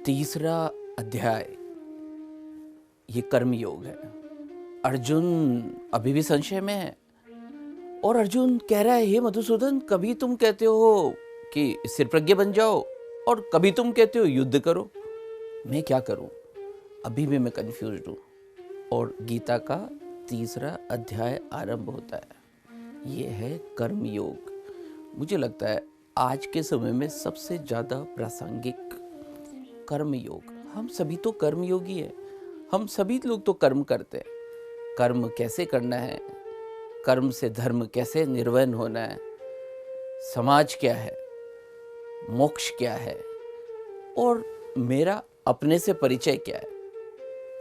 तीसरा अध्याय ये कर्म योग है। अर्जुन अभी भी संशय में है और अर्जुन कह रहा है, हे मधुसूदन, कभी तुम कहते हो कि स्थिरप्रज्ञ बन जाओ और कभी तुम कहते हो युद्ध करो। मैं क्या करूं? अभी भी मैं कंफ्यूज्ड हूं। और गीता का तीसरा अध्याय आरंभ होता है। ये है कर्म योग। मुझे लगता है आज के समय में सबसे ज़्यादा प्रासंगिक कर्म योग। हम सभी तो कर्म योगी है। हम सभी लोग तो कर्म करते हैं। कर्म कैसे करना है, कर्म से धर्म कैसे निर्वहन होना है, समाज क्या है, मोक्ष क्या है और मेरा अपने से परिचय क्या है।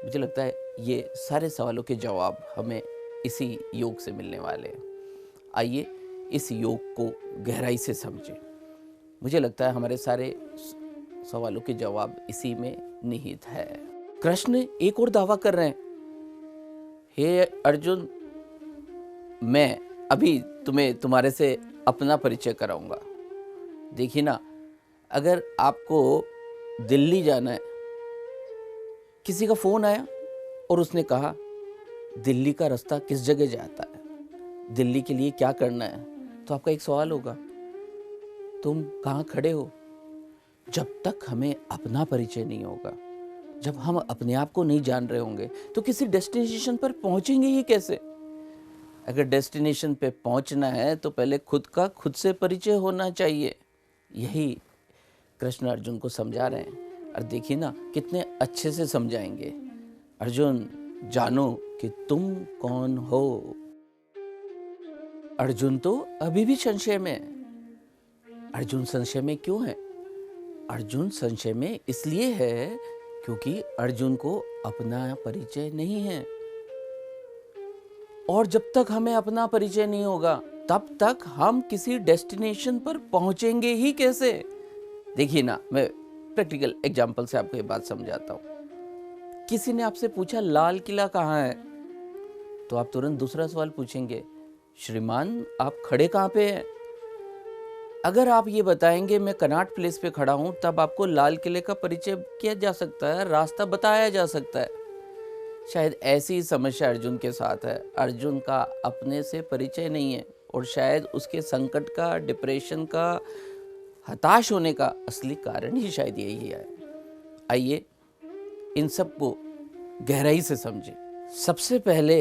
मुझे लगता है ये सारे सवालों के जवाब हमें इसी योग से मिलने वाले हैं। आइए इस योग को गहराई से समझें। मुझे लगता है हमारे सारे सवालों के जवाब इसी में निहित है। कृष्ण एक और दावा कर रहे हैं, हे अर्जुन, मैं अभी तुम्हें तुम्हारे से अपना परिचय कराऊंगा। देखिए ना, अगर आपको दिल्ली जाना है, किसी का फोन आया और उसने कहा दिल्ली का रास्ता किस जगह जाता है, दिल्ली के लिए क्या करना है, तो आपका एक सवाल होगा, तुम कहाँ खड़े हो? जब तक हमें अपना परिचय नहीं होगा, जब हम अपने आप को नहीं जान रहे होंगे, तो किसी डेस्टिनेशन पर पहुंचेंगे ही कैसे? अगर डेस्टिनेशन पे पहुंचना है तो पहले खुद का खुद से परिचय होना चाहिए। यही कृष्ण अर्जुन को समझा रहे हैं। और देखिए ना, कितने अच्छे से समझाएंगे। अर्जुन, जानो कि तुम कौन हो। अर्जुन तो अभी भी संशय में है। अर्जुन संशय में क्यों है? अर्जुन संशय में इसलिए है क्योंकि अर्जुन को अपना परिचय नहीं है। और जब तक हमें अपना परिचय नहीं होगा, तब तक हम किसी डेस्टिनेशन पर पहुंचेंगे ही कैसे? देखिए ना, मैं प्रैक्टिकल एग्जांपल से आपको ये बात समझाता हूं। किसी ने आपसे पूछा लाल किला कहाँ है, तो आप तुरंत दूसरा सवाल पूछेंगे, श्रीमान आप खड़े कहाँ पे हैं? अगर आप ये बताएंगे मैं कनॉट प्लेस पे खड़ा हूं, तब आपको लाल किले का परिचय किया जा सकता है, रास्ता बताया जा सकता है। शायद ऐसी ही समस्या अर्जुन के साथ है। अर्जुन का अपने से परिचय नहीं है और शायद उसके संकट का, डिप्रेशन का, हताश होने का असली कारण ही शायद यही है। आइए इन सब को गहराई से समझें। सबसे पहले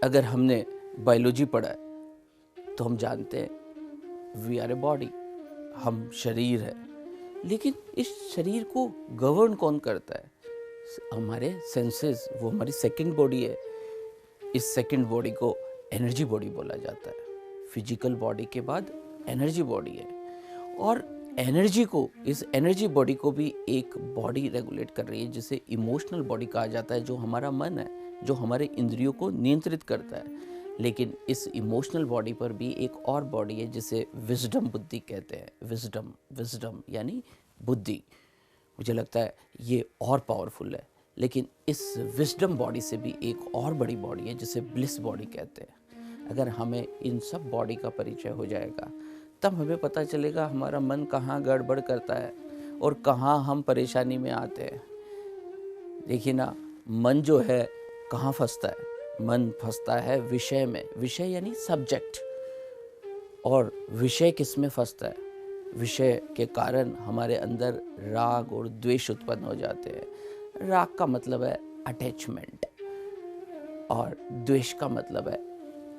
अगर हमने बायोलॉजी पढ़ा है तो हम जानते हैं वी आर ए बॉडी, हम शरीर है। लेकिन इस शरीर को गवर्न कौन करता है? हमारे सेंसेस, वो हमारी सेकंड बॉडी है। इस सेकंड बॉडी को एनर्जी बॉडी बोला जाता है। फिजिकल बॉडी के बाद एनर्जी बॉडी है। और एनर्जी को, इस एनर्जी बॉडी को भी एक बॉडी रेगुलेट कर रही है जिसे इमोशनल बॉडी कहा जाता है, जो हमारा मन है, जो हमारे इंद्रियों को नियंत्रित करता है। लेकिन इस इमोशनल बॉडी पर भी एक और बॉडी है जिसे विजडम बुद्धि कहते हैं। विजडम यानी बुद्धि। मुझे लगता है ये और पावरफुल है। लेकिन इस विजडम बॉडी से भी एक और बड़ी बॉडी है जिसे ब्लिस बॉडी कहते हैं। अगर हमें इन सब बॉडी का परिचय हो जाएगा, तब हमें पता चलेगा हमारा मन कहाँ गड़बड़ करता है और कहाँ हम परेशानी में आते हैं। देखिए ना, मन जो है कहाँ फंसता है? मन फंसता है विषय में। विषय यानी सब्जेक्ट। और विषय किस में फंसता है? विषय के कारण हमारे अंदर राग और द्वेष उत्पन्न हो जाते हैं। राग का मतलब है अटैचमेंट और द्वेष का मतलब है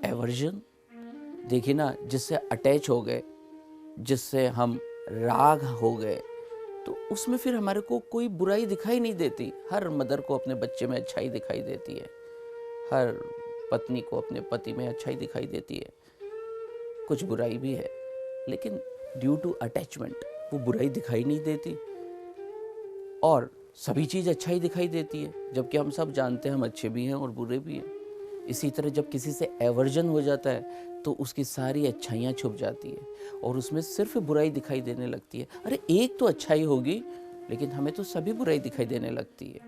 एवर्जन। देखिए ना, जिससे अटैच हो गए, जिससे हम राग हो गए, तो उसमें फिर हमारे को कोई बुराई दिखाई नहीं देती। हर मदर को अपने बच्चे में अच्छाई दिखाई देती है, हर पत्नी को अपने पति में अच्छाई दिखाई देती है। कुछ बुराई भी है, लेकिन ड्यू टू अटैचमेंट वो बुराई दिखाई नहीं देती और सभी चीज़ अच्छाई दिखाई देती है, जबकि हम सब जानते हैं हम अच्छे भी हैं और बुरे भी हैं। इसी तरह जब किसी से एवर्जन हो जाता है तो उसकी सारी अच्छाइयाँ छुप जाती है और उसमें सिर्फ बुराई दिखाई देने लगती है। अरे एक तो अच्छाई होगी, लेकिन हमें तो सभी बुराई दिखाई देने लगती है।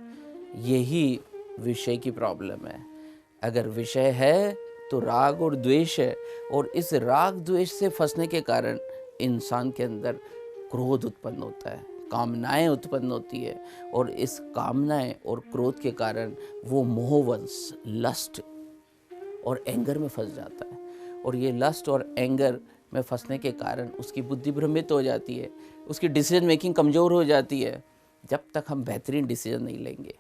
यही विषय की प्रॉब्लम है। अगर विषय है तो राग और द्वेष है, और इस राग द्वेष से फंसने के कारण इंसान के अंदर क्रोध उत्पन्न होता है। कामनाएं उत्पन्न होती है, और इस कामनाएं और क्रोध के कारण वो मोहवंश लस्ट और एंगर में फंस जाता है, और ये लस्ट और एंगर में फंसने के कारण उसकी बुद्धि भ्रमित हो जाती है, उसकी डिसीजन मेकिंग कमज़ोर हो जाती है। जब तक हम बेहतरीन डिसीजन नहीं लेंगे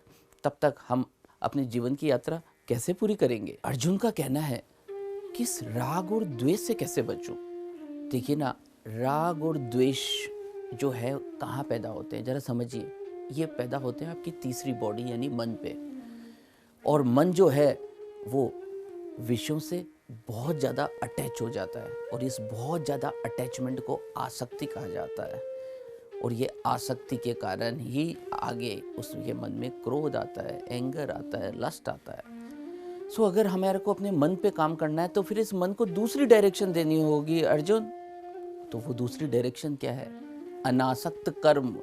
तब तक हम अपने जीवन की यात्रा कैसे पूरी करेंगे। अर्जुन का कहना है कि इस राग और द्वेष से कैसे बचूं। देखिए ना, राग और द्वेष जो है कहाँ पैदा होते हैं, ज़रा समझिए। ये पैदा होते हैं आपकी तीसरी बॉडी यानी मन पे, और मन जो है वो विषयों से बहुत ज़्यादा अटैच हो जाता है, और इस बहुत ज़्यादा अटैचमेंट को आसक्ति कहा जाता है, और ये आसक्ति के कारण ही आगे उसके मन में क्रोध आता है, एंगर आता है, लस्ट आता है। सो अगर हमारे को अपने मन पे काम करना है तो फिर इस मन को दूसरी डायरेक्शन देनी होगी अर्जुन। तो वो दूसरी डायरेक्शन क्या है? अनासक्त कर्म।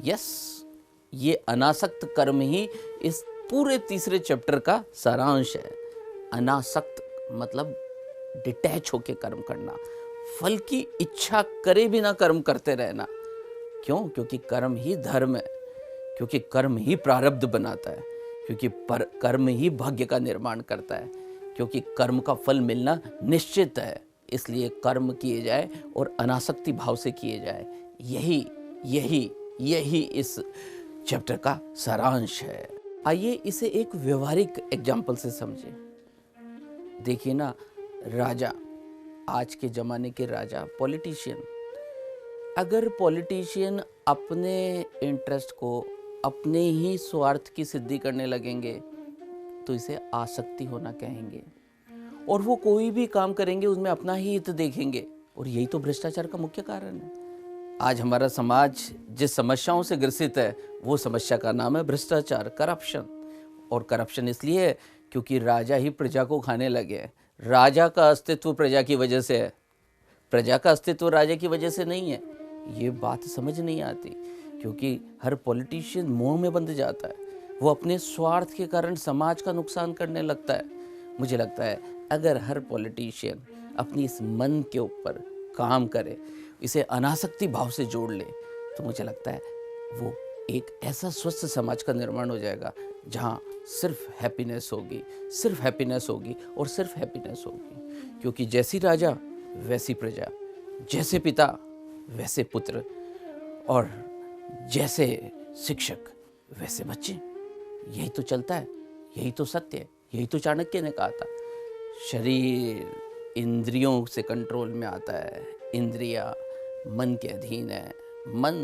यस, ये अनासक्त कर्म ही इस पूरे तीसरे चैप्टर का सारांश है। अनासक्त मतलब डिटैच होके कर्म करना, फल की इच्छा करे बिना कर्म करते रहना। क्यों? क्योंकि कर्म ही धर्म है, क्योंकि कर्म ही प्रारब्ध बनाता है, क्योंकि कर्म ही भाग्य का निर्माण करता है, क्योंकि कर्म का फल मिलना निश्चित है। इसलिए कर्म किए जाए और अनासक्ति भाव से किए जाए। यही यही यही इस चैप्टर का सारांश है। आइए इसे एक व्यवहारिक एग्जाम्पल से समझें। देखिए ना, राजा, आज के ज़माने के राजा, पॉलिटिशियन, अगर पॉलिटिशियन अपने इंटरेस्ट को, अपने ही स्वार्थ की सिद्धि करने लगेंगे तो इसे आसक्ति होना कहेंगे, और वो कोई भी काम करेंगे उसमें अपना ही हित देखेंगे, और यही तो भ्रष्टाचार का मुख्य कारण है। आज हमारा समाज जिस समस्याओं से ग्रसित है वो समस्या का नाम है भ्रष्टाचार, करप्शन। और करप्शन इसलिए है क्योंकि राजा ही प्रजा को खाने लगे हैं। राजा का अस्तित्व प्रजा की वजह से है, प्रजा का अस्तित्व राजा की वजह से नहीं है। ये बात समझ नहीं आती, क्योंकि हर पॉलिटिशियन मोह में बंध जाता है। वो अपने स्वार्थ के कारण समाज का नुकसान करने लगता है। मुझे लगता है अगर हर पॉलिटिशियन अपनी इस मन के ऊपर काम करे, इसे अनासक्ति भाव से जोड़ ले, तो मुझे लगता है वो एक ऐसा स्वस्थ समाज का निर्माण हो जाएगा जहाँ सिर्फ हैप्पीनेस होगी, सिर्फ हैप्पीनेस होगी और सिर्फ हैप्पीनेस होगी। क्योंकि जैसी राजा वैसी प्रजा, जैसे पिता वैसे पुत्र, और जैसे शिक्षक वैसे बच्चे। यही तो चलता है, यही तो सत्य है, यही तो चाणक्य ने कहा था। शरीर इंद्रियों से कंट्रोल में आता है, इंद्रियां मन के अधीन है, मन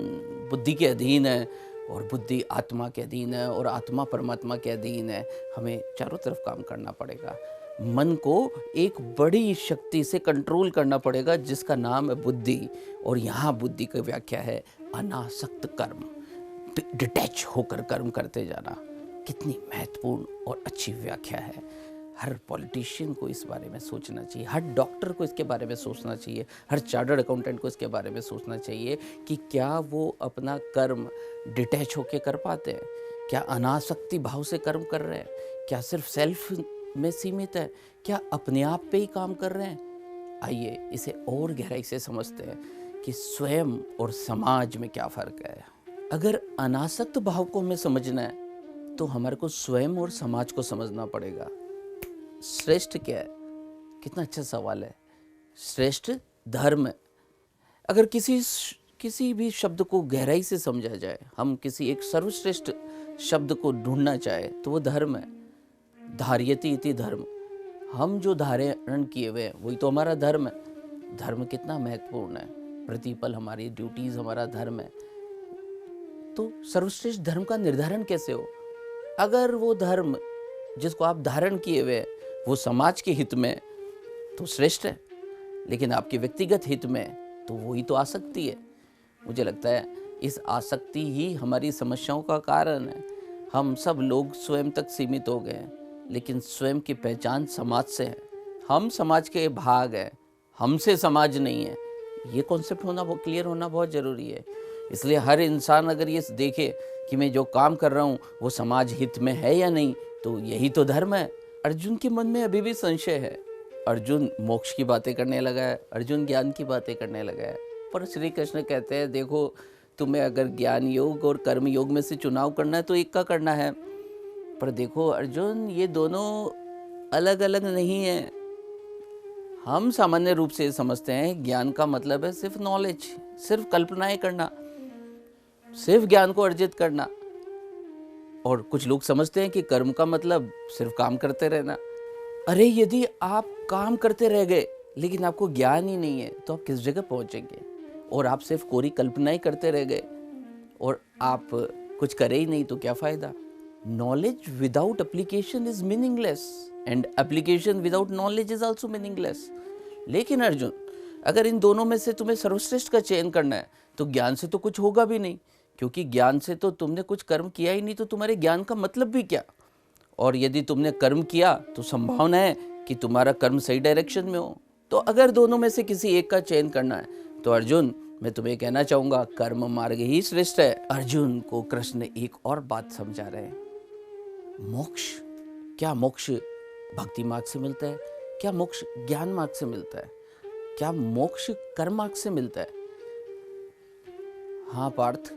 बुद्धि के अधीन है, और बुद्धि आत्मा के अधीन है, और आत्मा परमात्मा के अधीन है। हमें चारों तरफ काम करना पड़ेगा। मन को एक बड़ी शक्ति से कंट्रोल करना पड़ेगा जिसका नाम है बुद्धि, और यहाँ बुद्धि की व्याख्या है अनासक्त कर्म, डिटैच होकर कर्म करते जाना। कितनी महत्वपूर्ण और अच्छी व्याख्या है। हर पॉलिटिशियन को इस बारे में सोचना चाहिए, हर डॉक्टर को इसके बारे में सोचना चाहिए, हर चार्टर्ड अकाउंटेंट को इसके बारे में सोचना चाहिए कि क्या वो अपना कर्म डिटैच होकर कर पाते हैं, क्या अनासक्ति भाव से कर्म कर रहे हैं, क्या सिर्फ सेल्फ में सीमित है, क्या अपने आप पे ही काम कर रहे हैं। आइए इसे और गहराई से समझते हैं कि स्वयं और समाज में क्या फ़र्क है। अगर अनासक्त भाव को हमें समझना है तो हमारे को स्वयं और समाज को समझना पड़ेगा। श्रेष्ठ क्या है? कितना अच्छा सवाल है। श्रेष्ठ धर्म है। अगर किसी भी शब्द को गहराई से समझा जाए, हम किसी एक सर्वश्रेष्ठ शब्द को ढूंढना चाहे तो वो धर्म है। धार्यति इति धर्म, हम जो धारण किए हुए हैं वही तो हमारा धर्म है। धर्म कितना महत्वपूर्ण है, प्रतिपल हमारी ड्यूटीज हमारा धर्म है। तो सर्वश्रेष्ठ धर्म का निर्धारण कैसे हो? अगर वो धर्म जिसको आप धारण किए हुए वो समाज के हित में तो श्रेष्ठ है, लेकिन आपके व्यक्तिगत हित में तो वही तो आसक्ति है। मुझे लगता है इस आसक्ति ही हमारी समस्याओं का कारण है। हम सब लोग स्वयं तक सीमित हो गए हैं, लेकिन स्वयं की पहचान समाज से है। हम समाज के भाग हैं, हमसे समाज नहीं है। ये कॉन्सेप्ट होना बहुत क्लियर होना बहुत ज़रूरी है। इसलिए हर इंसान अगर ये देखे कि मैं जो काम कर रहा हूँ वो समाज हित में है या नहीं, तो यही तो धर्म है। अर्जुन के मन में अभी भी संशय है। अर्जुन मोक्ष की बातें करने लगा है, अर्जुन ज्ञान की बातें करने लगा है, पर श्री कृष्ण कहते हैं देखो तुम्हें अगर ज्ञान योग और कर्म योग में से चुनाव करना है तो एक का करना है। पर देखो अर्जुन, ये दोनों अलग अलग नहीं है। हम सामान्य रूप से समझते हैं ज्ञान का मतलब है सिर्फ नॉलेज, सिर्फ कल्पनाएं करना, सिर्फ ज्ञान को अर्जित करना। और कुछ लोग समझते हैं कि कर्म का मतलब सिर्फ काम करते रहना। अरे यदि आप काम करते रह गए लेकिन आपको ज्ञान ही नहीं है तो आप किस जगह पहुंचेंगे? और आप सिर्फ कोरी कल्पनाएं करते रह गए और आप कुछ करे ही नहीं तो क्या फायदा? Knowledge without application is meaningless and application without knowledge is also meaningless. लेकिन अर्जुन, अगर इन दोनों में से तुम्हें सर्वश्रेष्ठ का चयन करना है तो ज्ञान से तो कुछ होगा भी नहीं, क्योंकि ज्ञान से तो तुमने कुछ कर्म किया ही नहीं, तो तुम्हारे ज्ञान का मतलब भी क्या? और यदि तुमने कर्म किया तो संभावना है कि तुम्हारा कर्म सही डायरेक्शन में हो। तो अगर दोनों में से किसी एक का चयन करना है तो अर्जुन, मैं तुम्हें कहना चाहूंगा कर्म मार्ग ही श्रेष्ठ है। अर्जुन को कृष्ण एक और बात समझा रहे हैं, मोक्ष। क्या मोक्ष भक्ति मार्ग से मिलता है? क्या मोक्ष ज्ञान मार्ग से मिलता है? क्या मोक्ष कर्म मार्ग से मिलता है? हाँ पार्थ,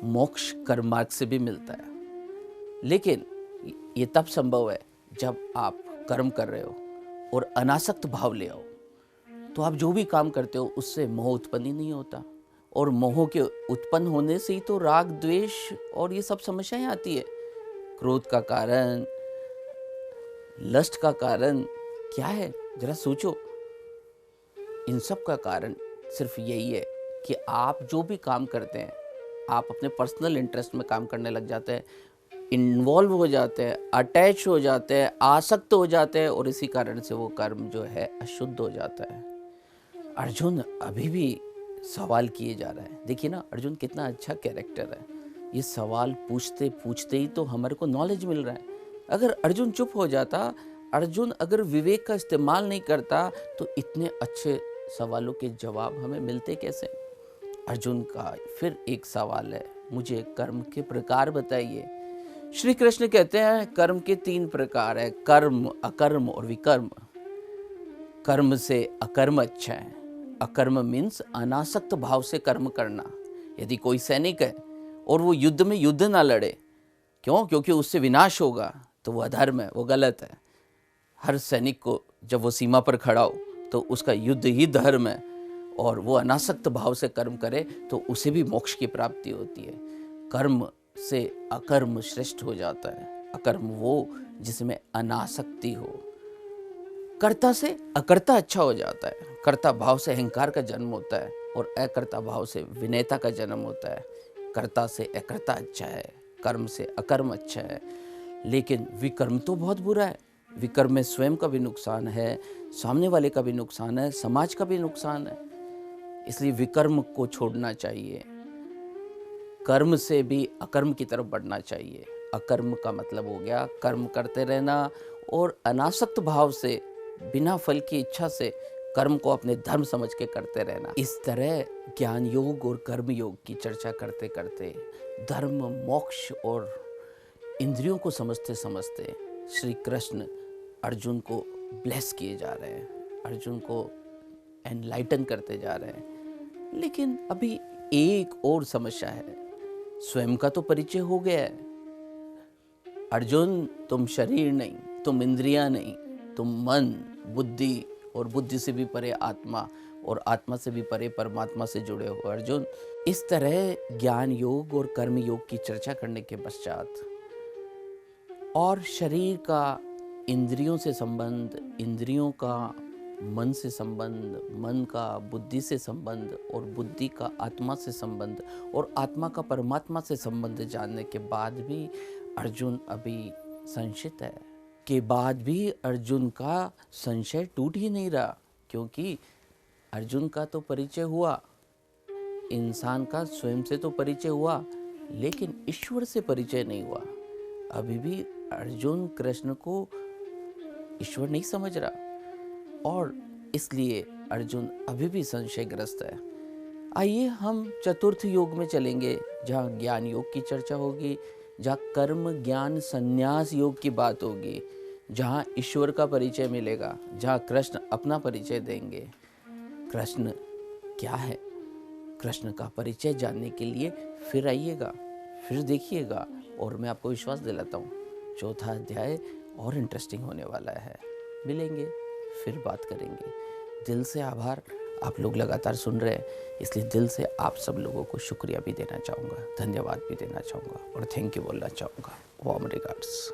मोक्ष कर्म मार्ग से भी मिलता है, लेकिन ये तब संभव है जब आप कर्म कर रहे हो और अनासक्त भाव ले आओ। तो आप जो भी काम करते हो उससे मोह उत्पन्न ही नहीं होता, और मोह के उत्पन्न होने से ही तो राग द्वेष और ये सब समस्याएं आती है। क्रोध का कारण, लस्ट का कारण क्या है? जरा सोचो। इन सब का कारण सिर्फ यही है कि आप जो भी काम करते हैं आप अपने पर्सनल इंटरेस्ट में काम करने लग जाते हैं, इन्वॉल्व हो जाते हैं, अटैच हो जाते हैं, आसक्त हो जाते हैं, और इसी कारण से वो कर्म जो है अशुद्ध हो जाता है। अर्जुन अभी भी सवाल किए जा रहा है। देखिए ना, अर्जुन कितना अच्छा कैरेक्टर है। ये सवाल पूछते पूछते ही तो हमारे को नॉलेज मिल रहा है। अगर अर्जुन चुप हो जाता, अर्जुन अगर विवेक का इस्तेमाल नहीं करता, तो इतने अच्छे सवालों के जवाब हमें मिलते कैसे? अर्जुन का फिर एक सवाल है, मुझे कर्म के प्रकार बताइए। श्री कृष्ण कहते हैं कर्म के 3 प्रकार है, कर्म, अकर्म और विकर्म। कर्म से अकर्म अच्छा है। अकर्म मीन्स अनासक्त भाव से कर्म करना। यदि कोई सैनिक है और वो युद्ध में युद्ध ना लड़े, क्यों? क्योंकि उससे विनाश होगा, तो वो अधर्म है, वो गलत है। हर सैनिक को जब वो सीमा पर खड़ा हो तो उसका युद्ध ही धर्म है, और वो अनासक्त भाव से कर्म करे तो उसे भी मोक्ष की प्राप्ति होती है। कर्म से अकर्म श्रेष्ठ हो जाता है। अकर्म वो जिसमें अनासक्ति हो। कर्ता से अकर्ता अच्छा हो जाता है। कर्ता भाव से अहंकार का जन्म होता है, और अकर्ता भाव से विनयता का जन्म होता है। कर्ता से अकर्ता अच्छा है, कर्म से अकर्म अच्छा है। लेकिन विकर्म तो बहुत बुरा है। विकर्म में स्वयं का भी नुकसान है, सामने वाले का भी नुकसान है, समाज का भी नुकसान है। इसलिए विकर्म को छोड़ना चाहिए। कर्म से भी अकर्म की तरफ बढ़ना चाहिए। अकर्म का मतलब हो गया कर्म करते रहना, और अनासक्त भाव से बिना फल की इच्छा से कर्म को अपने धर्म समझ के करते रहना। इस तरह ज्ञान योग और कर्म योग की चर्चा करते करते धर्म, मोक्ष और इंद्रियों को समझते समझते श्री कृष्ण अर्जुन को ब्लेस किए जा रहे हैं, अर्जुन को एनलाइटन करते जा रहे हैं। लेकिन अभी एक और समस्या है। स्वयं का तो परिचय हो गया है। अर्जुन, तुम शरीर नहीं, तुम इंद्रियां नहीं, तुम मन, बुद्धि, और बुद्धि से भी परे आत्मा, और आत्मा से भी परे परमात्मा से जुड़े हो अर्जुन। इस तरह ज्ञान योग और कर्म योग की चर्चा करने के पश्चात, और शरीर का इंद्रियों से संबंध, इंद्रियों का मन से संबंध, मन का बुद्धि से संबंध, और बुद्धि का आत्मा से संबंध, और आत्मा का परमात्मा से संबंध जानने के बाद भी अर्जुन अभी संशयित है। के बाद भी अर्जुन का संशय टूट ही नहीं रहा, क्योंकि अर्जुन का तो परिचय हुआ, इंसान का स्वयं से तो परिचय हुआ, लेकिन ईश्वर से परिचय नहीं हुआ। अभी भी अर्जुन कृष्ण को ईश्वर नहीं समझ रहा, और इसलिए अर्जुन अभी भी संशयग्रस्त है। आइए हम चतुर्थ योग में चलेंगे, जहाँ ज्ञान योग की चर्चा होगी, जहाँ कर्म ज्ञान संन्यास योग की बात होगी, जहाँ ईश्वर का परिचय मिलेगा, जहाँ कृष्ण अपना परिचय देंगे। कृष्ण क्या है? कृष्ण का परिचय जानने के लिए फिर आइएगा, फिर देखिएगा, और मैं आपको विश्वास दिलाता हूँ चौथा अध्याय और इंटरेस्टिंग होने वाला है। मिलेंगे, फिर बात करेंगे। दिल से आभार, आप लोग लगातार सुन रहे हैं, इसलिए दिल से आप सब लोगों को शुक्रिया भी देना चाहूँगा, धन्यवाद भी देना चाहूँगा और थैंक यू बोलना चाहूँगा। Warm regards.